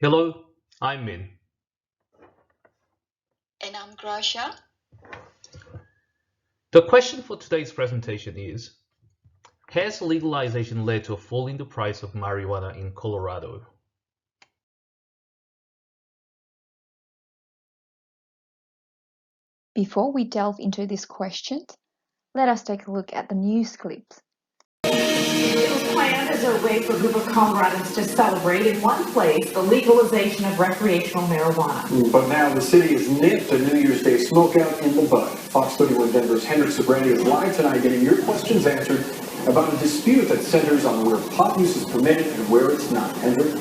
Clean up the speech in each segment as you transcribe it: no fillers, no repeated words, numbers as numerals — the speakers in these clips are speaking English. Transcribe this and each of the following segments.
Hello, I'm Min. And I'm Gratia. The question for today's presentation is, has legalization led to a fall in the price of marijuana in Colorado? Before we delve into these questions, let us take a look at the news clips. It was planned as a way for a group of Coloradans to celebrate in one place the legalization of recreational marijuana. But now the city has nipped a New Year's Day smokeout in the bud. Fox 31 Denver's Hendrik Sobrani is live tonight getting your questions answered about a dispute that centers on where pot use is permitted and where it's not. Hendrik?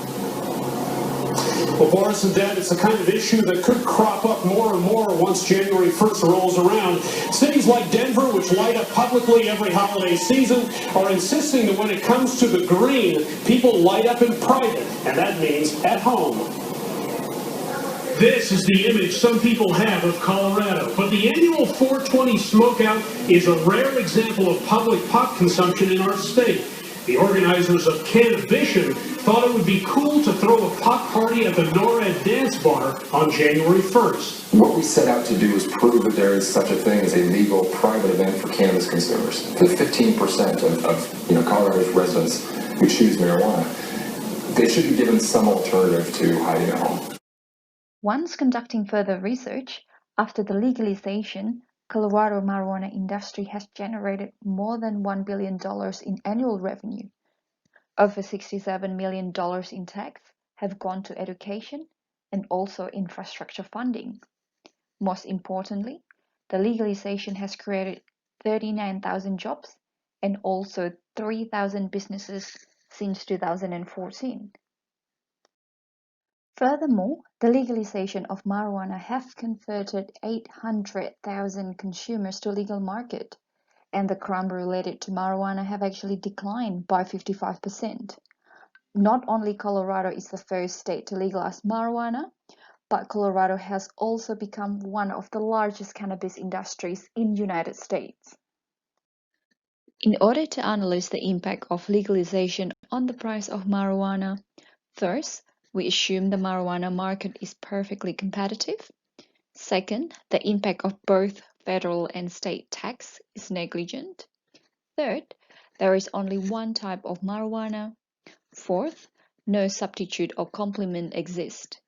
Well, Boris and Deb, it's the kind of issue that could crop up more and more once January 1st rolls around. Cities like Denver, which light up publicly every holiday season, are insisting that when it comes to the green, people light up in private, and that means at home. This is the image some people have of Colorado, but the annual 420 smokeout is a rare example of public pot consumption in our state. The organizers of Cannabition thought it would be cool to throw a pot party at the NORAD dance bar on January 1st. What we set out to do is prove that there is such a thing as a legal private event for cannabis consumers. The 15% of Colorado's residents who choose marijuana, they should be given some alternative to hiding at home. Once conducting further research, after the legalization, Colorado marijuana industry has generated more than $1 billion in annual revenue. Over $67 million in tax have gone to education and also infrastructure funding. Most importantly, the legalization has created 39,000 jobs and also 3,000 businesses since 2014. Furthermore, the legalization of marijuana has converted 800,000 consumers to legal market, and the crime related to marijuana have actually declined by 55%. Not only Colorado is the first state to legalize marijuana, but Colorado has also become one of the largest cannabis industries in the United States. In order to analyze the impact of legalization on the price of marijuana, first, we assume the marijuana market is perfectly competitive. Second, the impact of both federal and state tax is negligent. Third, there is only one type of marijuana. Fourth, no substitute or complement exist.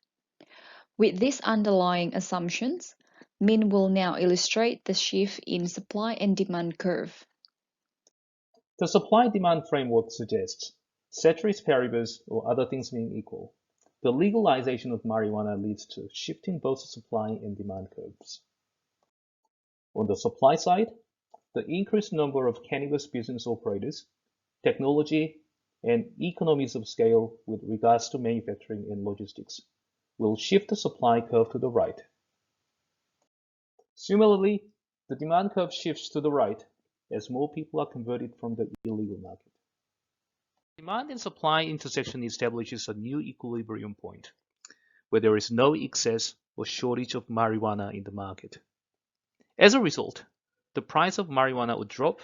With these underlying assumptions, Min will now illustrate the shift in supply and demand curve. The supply-demand framework suggests, ceteris paribus or other things being equal, the legalization of marijuana leads to shifting both supply and demand curves. On the supply side, the increased number of cannabis business operators, technology, and economies of scale with regards to manufacturing and logistics will shift the supply curve to the right. Similarly, the demand curve shifts to the right as more people are converted from the illegal market. Demand and supply intersection establishes a new equilibrium point, where there is no excess or shortage of marijuana in the market. As a result, the price of marijuana would drop,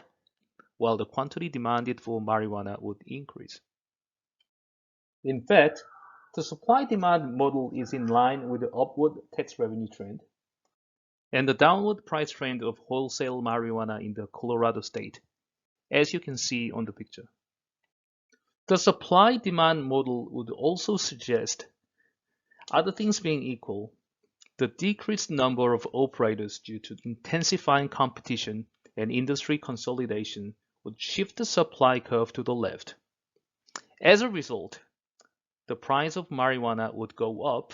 while the quantity demanded for marijuana would increase. In fact, the supply-demand model is in line with the upward tax revenue trend and the downward price trend of wholesale marijuana in the Colorado state, as you can see on the picture. The supply-demand model would also suggest, other things being equal, the decreased number of operators due to intensifying competition and industry consolidation would shift the supply curve to the left. As a result, the price of marijuana would go up,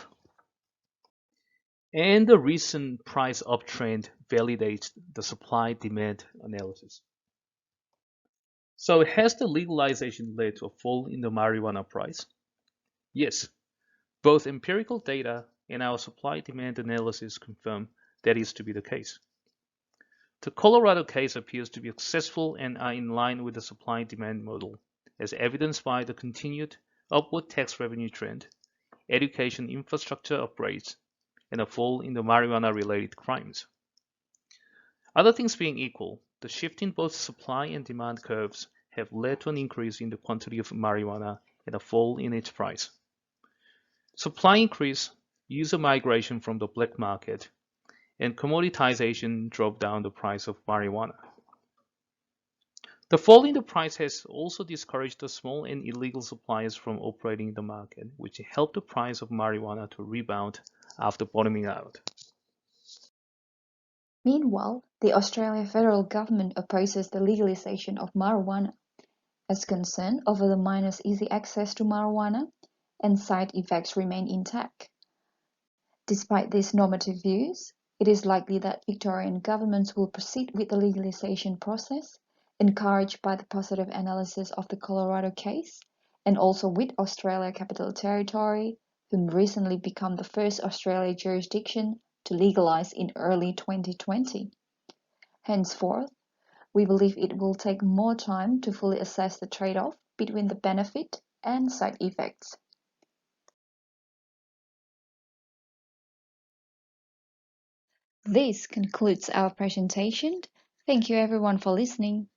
and the recent price uptrend validates the supply-demand analysis. So has the legalization led to a fall in the marijuana price? Yes, both empirical data and our supply-demand analysis confirm that is to be the case. The Colorado case appears to be successful and are in line with the supply-demand model, as evidenced by the continued upward tax revenue trend, education infrastructure upgrades, and a fall in the marijuana-related crimes. Other things being equal, the shift in both supply and demand curves have led to an increase in the quantity of marijuana and a fall in its price. Supply increase, user migration from the black market, and commoditization drove down the price of marijuana. The fall in the price has also discouraged the small and illegal suppliers from operating in the market, which helped the price of marijuana to rebound after bottoming out. Meanwhile, the Australian federal government opposes the legalization of marijuana, as concern over the minors' easy access to marijuana and side effects remain intact. Despite these normative views, it is likely that Victorian governments will proceed with the legalization process, encouraged by the positive analysis of the Colorado case, and also with Australia Capital Territory, whom recently became the first Australian jurisdiction to legalize in early 2020. Henceforth, we believe it will take more time to fully assess the trade-off between the benefit and side effects. This concludes our presentation. Thank you everyone for listening.